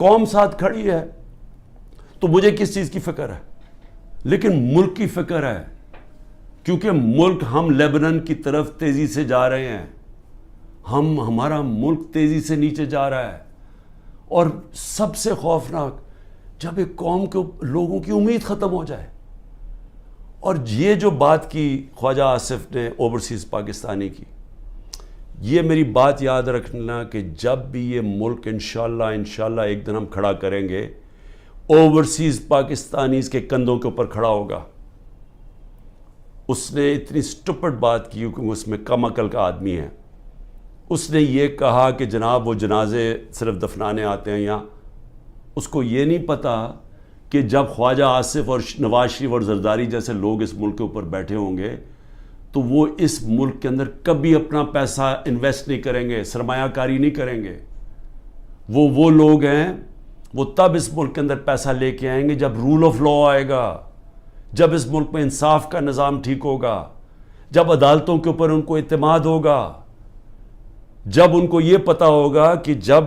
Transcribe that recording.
قوم ساتھ کھڑی ہے تو مجھے کس چیز کی فکر ہے؟ لیکن ملک کی فکر ہے، کیونکہ ملک ہم لیبنن کی طرف تیزی سے جا رہے ہیں، ہمارا ملک تیزی سے نیچے جا رہا ہے. اور سب سے خوفناک جب ایک قوم کے لوگوں کی امید ختم ہو جائے. اور یہ جو بات کی خواجہ آصف نے اوورسیز پاکستانی کی، یہ میری بات یاد رکھنا کہ جب بھی یہ ملک انشاءاللہ ایک دن ہم کھڑا کریں گے، اوورسیز پاکستانیز کے کندھوں کے اوپر کھڑا ہوگا. اس نے اتنی سٹپڈ بات کی کیونکہ اس میں کم عقل کا آدمی ہے. اس نے یہ کہا کہ جناب وہ جنازے صرف دفنانے آتے ہیں یہاں. اس کو یہ نہیں پتا کہ جب خواجہ آصف اور نواز شریف اور زرداری جیسے لوگ اس ملک کے اوپر بیٹھے ہوں گے تو وہ اس ملک کے اندر کبھی اپنا پیسہ انویسٹ نہیں کریں گے، سرمایہ کاری نہیں کریں گے. وہ لوگ ہیں، وہ تب اس ملک کے اندر پیسہ لے کے آئیں گے جب رول آف لا آئے گا، جب اس ملک میں انصاف کا نظام ٹھیک ہوگا، جب عدالتوں کے اوپر ان کو اعتماد ہوگا، جب ان کو یہ پتا ہوگا کہ جب